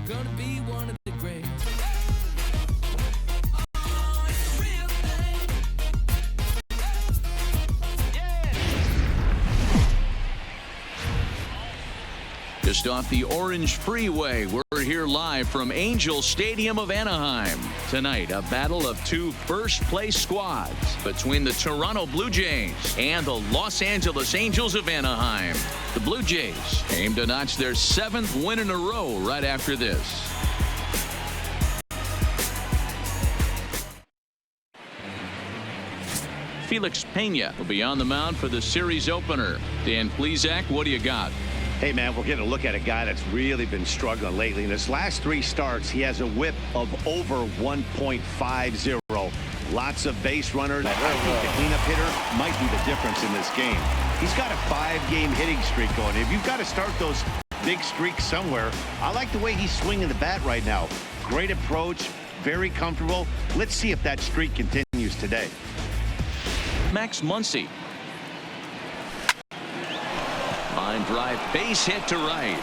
gonna be one of the greats. Just off the Orange Freeway, we're here live from Angel Stadium of Anaheim. Tonight, a battle of two first-place squads between the Toronto Blue Jays and the Los Angeles Angels of Anaheim. The Blue Jays aim to notch their 7th win in a row right after this. Felix Pena will be on the mound for the series opener. Dan Plesac, what do you got? Hey, man, we're getting a look at a guy that's really been struggling lately. In his last 3 starts, he has a whip of over 1.50. Lots of base runners. I think the cleanup hitter might be the difference in this game. He's got a 5-game hitting streak going. If you've got to start those big streaks somewhere, I like the way he's swinging the bat right now. Great approach, very comfortable. Let's see if that streak continues today. Max Muncy. Line drive, base hit to right.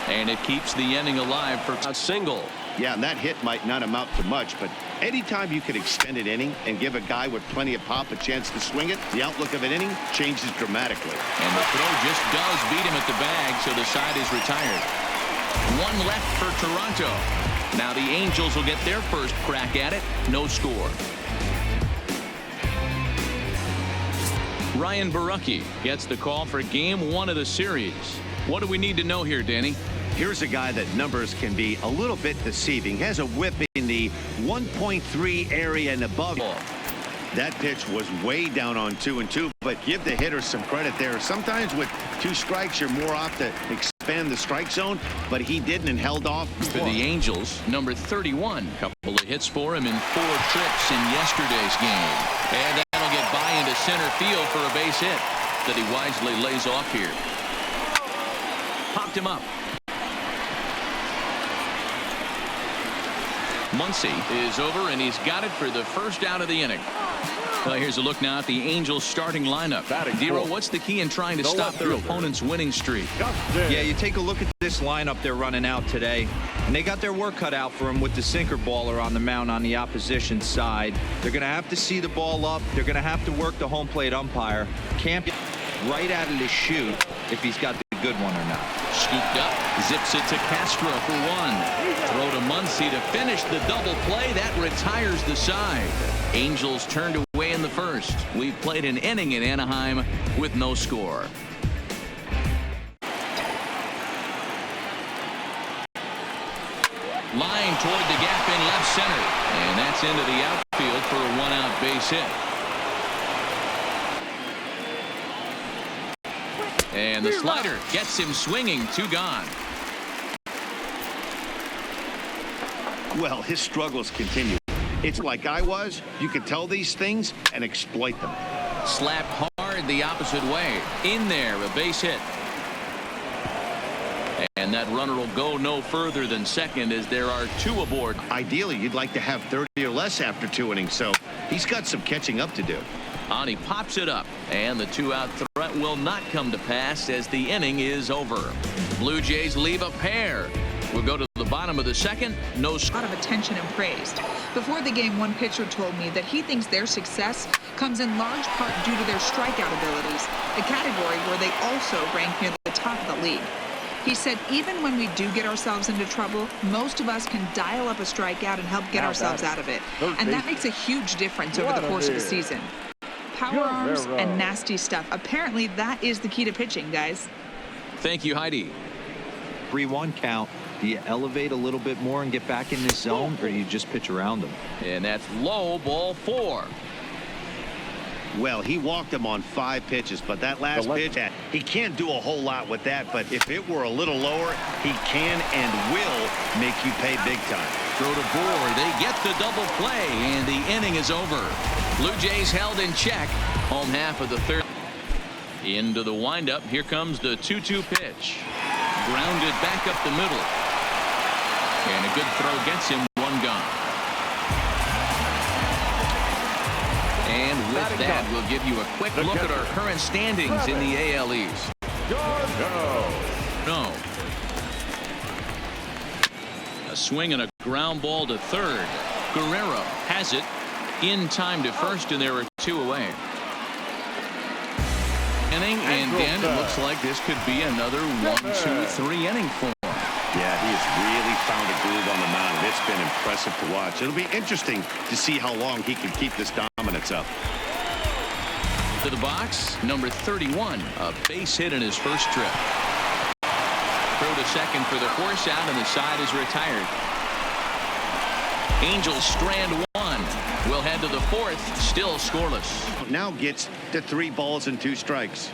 And it keeps the inning alive for a single. Yeah, and that hit might not amount to much, but anytime you can extend an inning and give a guy with plenty of pop a chance to swing it, the outlook of an inning changes dramatically. And the throw just does beat him at the bag, so the side is retired. 1 left for Toronto. Now the Angels will get their first crack at it. No score. Ryan Borucki gets the call for game 1 of the series. What do we need to know here, Danny? Here's a guy that numbers can be a little bit deceiving. He has a whip in the 1.3 area and above. That pitch was way down on 2-2, but give the hitter some credit there. Sometimes with 2 strikes, you're more off to expand the strike zone, but he didn't and held off. For the Angels, number 31. Couple of hits for him in 4 trips in yesterday's game. And that'll get by into center field for a base hit that he wisely lays off here. Popped him up. Muncy is over, and he's got it for the first out of the inning. Well, here's a look now at the Angels starting lineup. Dero, what's the key in trying to stop their opponent's winning streak? Yeah, you take a look at this lineup they're running out today, and they got their work cut out for them with the sinker baller on the mound on the opposition side. They're going to have to see the ball up. They're going to have to work the home plate umpire. Can't get right out of the chute if he's got the good one or not. Scooped up, zips it to Castro for 1. Throw to Muncy to finish the double play. That retires the side. Angels turned away in the first. We've played an inning in Anaheim with no score. Line toward the gap in left center. And that's into the outfield for a 1-out base hit. And the slider gets him swinging. 2 gone. Well, his struggles continue. It's like I was. You could tell these things and exploit them. Slapped hard the opposite way. In there, a base hit. And that runner will go no further than second as there are 2 aboard. Ideally, you'd like to have 30 or less after 2 innings, so he's got some catching up to do. He pops it up, and the 2-out threat will not come to pass as the inning is over. Blue Jays leave a pair. We'll go to the bottom of the second. No score. A lot of attention and praise. Before the game, one pitcher told me that he thinks their success comes in large part due to their strikeout abilities, a category where they also rank near the top of the league. He said even when we do get ourselves into trouble, most of us can dial up a strikeout and help get ourselves out of it. And that makes a huge difference over the course of a season. Power arms and nasty stuff. Apparently, that is the key to pitching, guys. Thank you, Heidi. 3-1 count. Do you elevate a little bit more and get back in this zone, or do you just pitch around them? And that's low, ball 4. Well, he walked him on 5 pitches, but that last pitch, he can't do a whole lot with that. But if it were a little lower, he can and will make you pay big time. Throw to Bohr. They get the double play, and the inning is over. Blue Jays held in check. Home half of the third. Into the windup. Here comes the 2-2 pitch. Grounded back up the middle. And a good throw gets him 1 gone. And with that, we'll give you a quick look at our current standings in the AL East. No. A swing and a ground ball to third. Guerrero has it in time to first, and there are 2 away. Inning, and Dan, it looks like this could be another 1-2-3 inning for him. Yeah, he has really found a groove on the mound. It's been impressive to watch. It'll be interesting to see how long he can keep this dominance up. To the box, number 31, a base hit in his first trip. Throw to second for the force out, and the side is retired. Angels strand 1. We'll head to the 4th, still scoreless. Now gets to 3 balls and 2 strikes.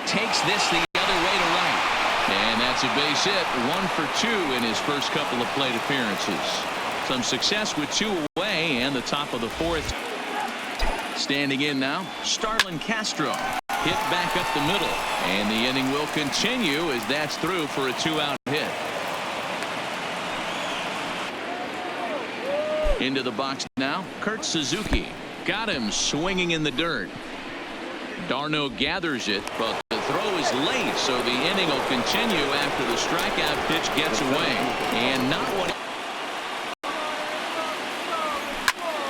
Takes this the other way to right. And that's a base hit. 1 for 2 in his first couple of plate appearances. Some success with 2 away, and the top of the 4th. Standing in now, Starlin Castro. Hit back up the middle, and the inning will continue as that's through for a 2-out hit. Into the box now, Kurt Suzuki. Got him swinging in the dirt. Darno gathers it, but the throw is late, so the inning will continue after the strikeout pitch gets away. And not what...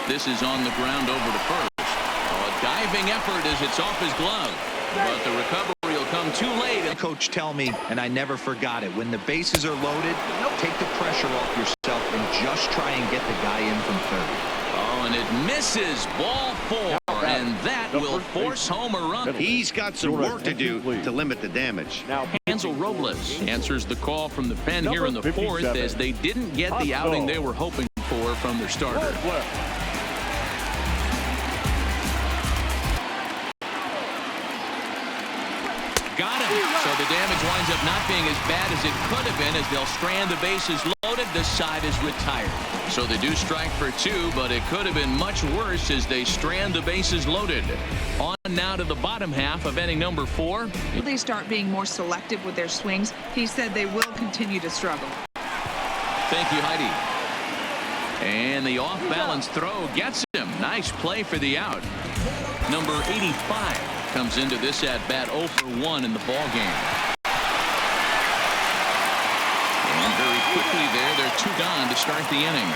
This is on the ground over to first. A diving effort as it's off his glove, but the recovery will come too late. Coach tell me, and I never forgot it, when the bases are loaded, take the pressure off yourself and just try and get the guy in from third. Oh, and it misses. Ball 4, and that will force home a run. He's got some work to do to limit the damage. Hansel Robles answers the call from the pen here in the 4th as they didn't get the outing they were hoping for from their starter. Got him. So the damage winds up not being as bad as it could have been as they'll strand the bases loaded. The side is retired. So they do strike for 2, but it could have been much worse as they strand the bases loaded. On now to the bottom half of inning number 4. Will they start being more selective with their swings? He said they will continue to struggle. Thank you, Heidi. And the off-balance throw gets him. Nice play for the out. Number 85 comes into this at-bat 0 for 1 in the ball game. And very quickly there, they're 2 gone to start the inning.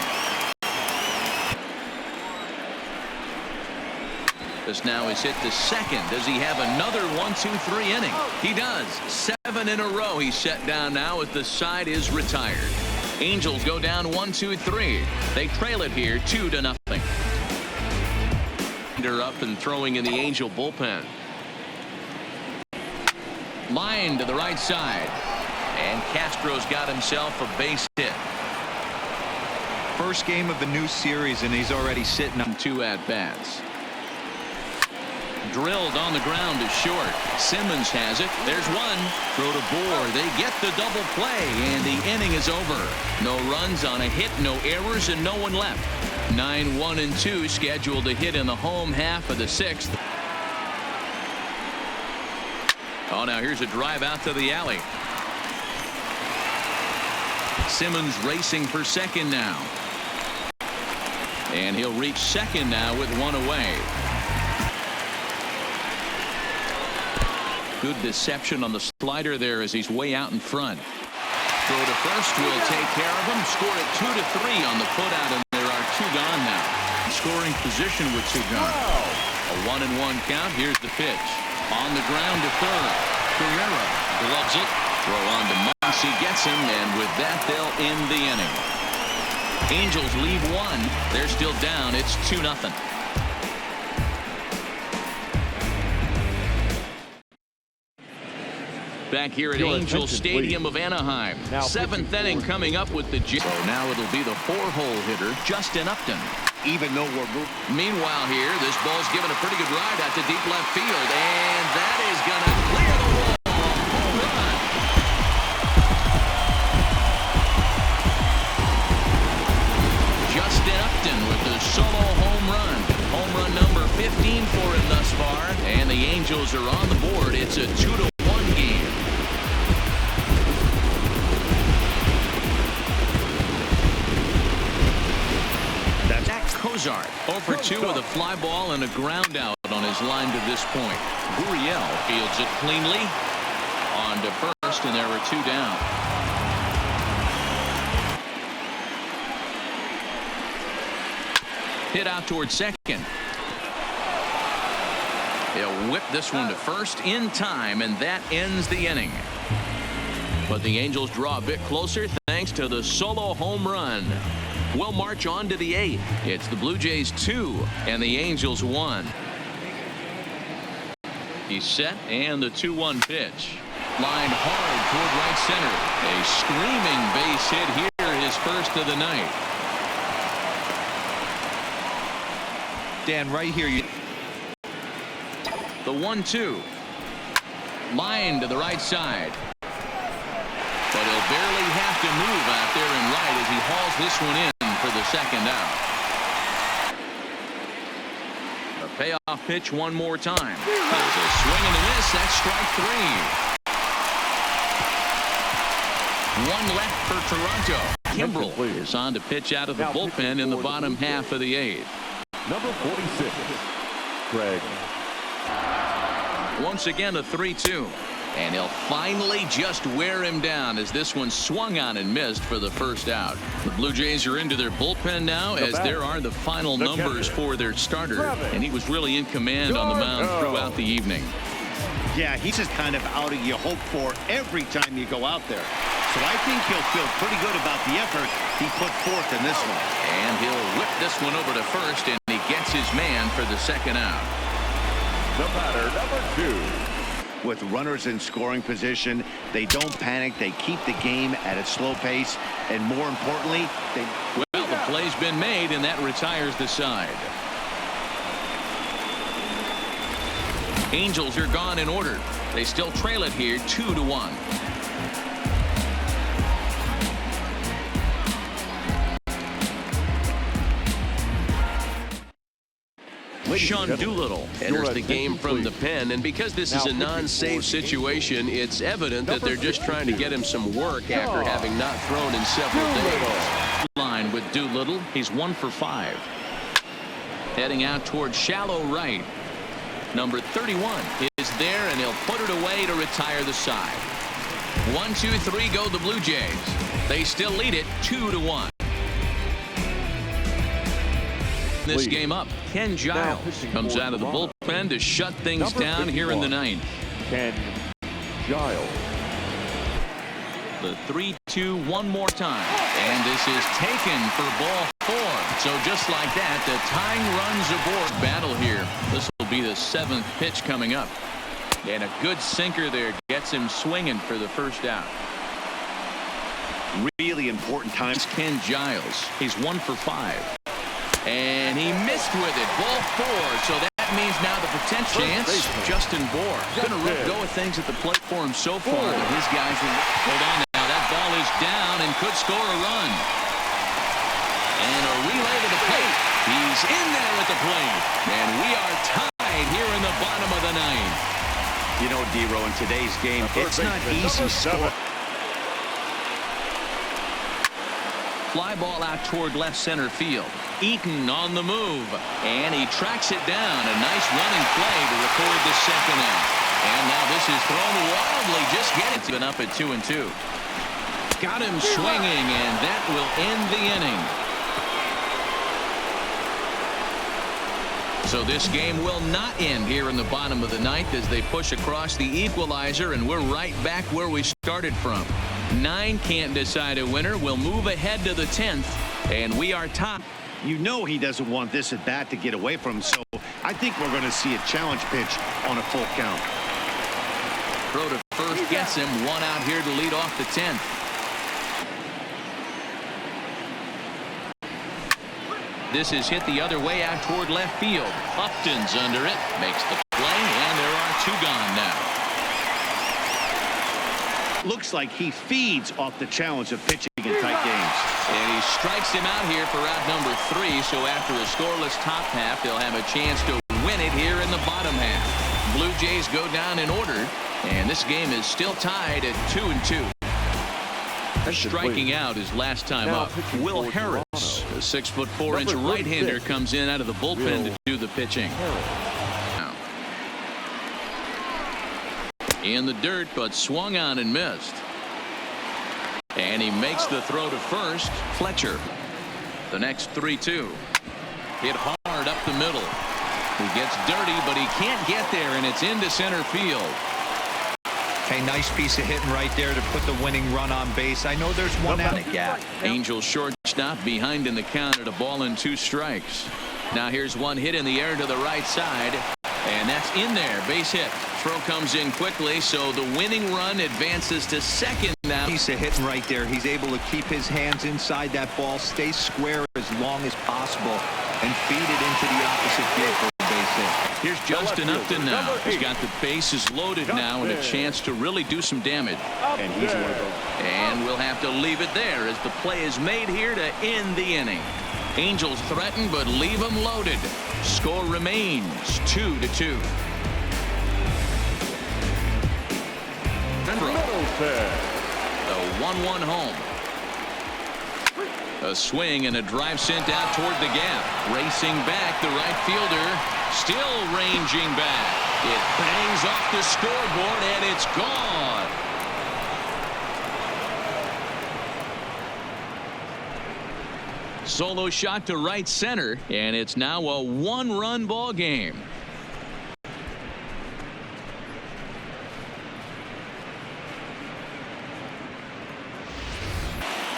This now is hit to second. Does he have another 1-2-3 inning? He does. 7 in a row he's set down now as the side is retired. Angels go down 1-2-3. They trail it here 2-0. Up and throwing in the Angel bullpen. Line to the right side, and Castro's got himself a base hit. First game of the new series, and he's already sitting on 2 at-bats. Drilled on the ground to short. Simmons has it. There's 1. Throw to Bohr. They get the double play, and the inning is over. No runs on a hit, no errors, and no one left. 9-1-2 scheduled to hit in the home half of the 6th. Oh, now here's a drive out to the alley. Simmons racing for second now. And he'll reach second now with 1 away. Good deception on the slider there as he's way out in front. Throw to first will take care of him. Score it 2-3 on the put-out, and there are 2 gone now. Scoring position with 2 gone. A 1-1 count. Here's the pitch. On the ground to third. Guerrero gloves it. Throw on to Muncy, gets him, and with that they'll end the inning. Angels leave 1. They're still down. It's 2-0. Back here at Angel Stadium of Anaheim. 7th inning coming up with the So now it'll be the 4-hole hitter, Justin Upton. Even though we're moving. Meanwhile here, this ball's given a pretty good ride out to deep left field, and that is going to clear the wall. Home run. Justin Upton with the solo home run. Home run number 15 for him thus far, and the Angels are on the board. It's a 2-1 game. Cozart 0 for 2 with a fly ball and a ground out on his line to this point. Gurriel fields it cleanly on to first, and there are 2 down. Hit out towards second. He'll whip this one to first in time, and that ends the inning. But the Angels draw a bit closer thanks to the solo home run. We'll march on to the 8th. It's the Blue Jays 2 and the Angels 1. He's set, and the 2-1 pitch. Lined hard toward right center. A screaming base hit here, his first of the night. Dan, right here, The 1-2. Line to the right side. But he'll barely have to move out there in right as he hauls this one in for the second out. A payoff pitch one more time. There's a swing and a miss. That's strike 3. One left for Toronto. Kimbrel is on to pitch out of the bullpen in the bottom half of the 8th. Number 46, Greg. Once again a 3-2. And he'll finally just wear him down as this one swung on and missed for the first out. The Blue Jays are into their bullpen now as there are the final numbers for their starter. And he was really in command on the mound throughout the evening. Yeah, he's just kind of out of you hope for every time you go out there. So I think he'll feel pretty good about the effort he put forth in this one. And he'll whip this one over to first, and he gets his man for the second out. The batter, number 2. With runners in scoring position, they don't panic. They keep the game at a slow pace. And more importantly, well, the play's been made, and that retires the side. Angels are gone in order. They still trail it here 2-1. Sean Doolittle enters the game from the pen, and because this is a non-save situation, it's evident that they're just trying to get him some work after having not thrown in several days. Line with Doolittle, he's 1 for 5. Heading out towards shallow right. Number 31 is there, and he'll put it away to retire the side. 1, 2, 3 go the Blue Jays. They still lead it 2-1. This game up. Ken Giles comes out of the bullpen to shut things down here in the 9th. Ken Giles. The 3-2 one more time, and this is taken for ball 4. So just like that, the tying runs aboard battle here. This will be the 7th pitch coming up, and a good sinker there gets him swinging for the first out. really important times. Ken Giles, he's 1 for 5. And he missed with it. Ball 4. So that means now the potential chance. Justin Bohr going to go with things at the plate for him so far. But his guys will hold on now. That ball is down and could score a run. And a relay to the plate. He's in there at the plate. And we are tied here in the bottom of the 9th. You know, D-Row, in today's game, it's not easy scoring. Fly ball out toward left center field. Eaton on the move, and he tracks it down. A nice running play to record the second out. And now this is thrown wildly. Just get it. It's been up at 2-2. Got him swinging, and that will end the inning. So this game will not end here in the bottom of the 9th as they push across the equalizer, and we're right back where we started from. 9 can't decide a winner. We'll move ahead to the 10th, and we are top. You know he doesn't want this at bat to get away from him, so I think we're going to see a challenge pitch on a full count. Throw to first gets him. 1 out here to lead off the 10th. This is hit the other way out toward left field. Upton's under it, makes the play, and there are 2 gone now. Looks like he feeds off the challenge of pitching in tight games. And he strikes him out here for out number 3, so after a scoreless top half, they'll have a chance to win it here in the bottom half. Blue Jays go down in order, and this game is still tied at 2-2. Striking out his last time up. Will Harris, a 6'4" right-hander, comes in out of the bullpen to do the pitching. In the dirt, but swung on and missed. And he makes the throw to first. Fletcher. The next 3-2. Hit hard up the middle. He gets dirty, but he can't get there, and it's into center field. Hey, nice piece of hitting right there to put the winning run on base. I know there's one out in the gap. Angels shortstop behind in the count at a ball and 2 strikes. Now here's one hit in the air to the right side, and that's in there. Base hit. Throw comes in quickly, so the winning run advances to second now. Piece of hitting right there. He's able to keep his hands inside that ball, stay square as long as possible, and feed it into the opposite field for a base hit. Here's Justin Upton now. He's got the bases loaded now and a chance to really do some damage. And he's one of those. And we'll have to leave it there as the play is made here to end the inning. Angels threaten, but leave them loaded. Score remains 2-2. The 1-1 home. A swing and a drive sent out toward the gap. Racing back, the right fielder still ranging back. It bangs off the scoreboard and it's gone. Solo shot to right center, and it's now a 1-run ball game.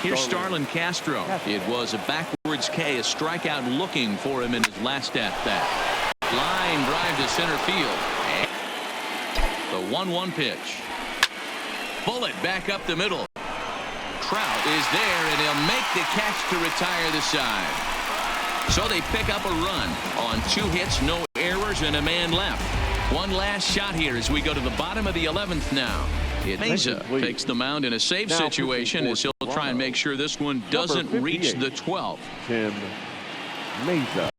Here's Starlin Castro. It was a backwards K, a strikeout looking for him in his last at-bat. Line drive to center field. The 1-1 pitch. Bullet back up the middle. Trout is there, and he'll make the catch to retire the side. So they pick up a run on 2 hits, no errors, and a man left. One last shot here as we go to the bottom of the 11th now. Mesa takes the mound in a save situation as he'll try and make sure this one doesn't reach the 12th. Tim Mesa.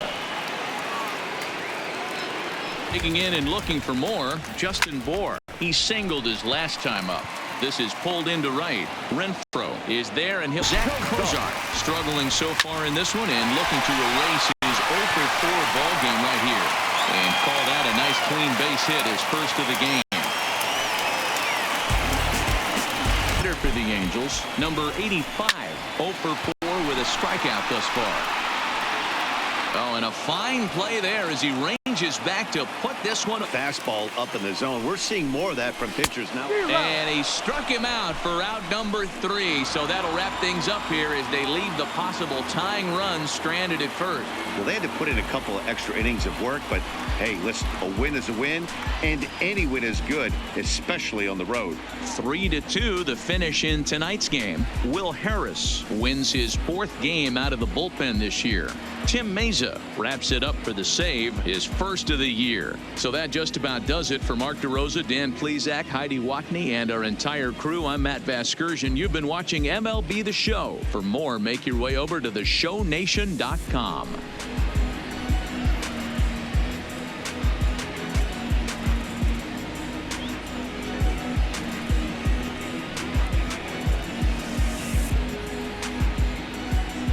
Digging in and looking for more, Justin Bohr. He singled his last time up. This is pulled into right. Renfroe is there, and Zach Kozar struggling so far in this one and looking to erase his 0-for-4 ball game right here. And call that a nice clean base hit, his first of the game. For the Angels, number 85, 0-for-4 with a strikeout thus far. Oh, and a fine play there as he ranges back to put this one. Fastball up in the zone. We're seeing more of that from pitchers now. And he struck him out for out number 3. So that'll wrap things up here as they leave the possible tying run stranded at first. Well, they had to put in a couple of extra innings of work, but hey, listen, a win is a win, and any win is good, especially on the road. 3-2 the finish in tonight's game. Will Harris wins his 4th game out of the bullpen this year. Tim Mesa wraps it up for the save, his first of the year. So that just about does it for Mark DeRosa, Dan Plesac, Heidi Watney, and our entire crew. I'm Matt Vasgersian. You've been watching MLB The Show. For more, make your way over to theshownation.com.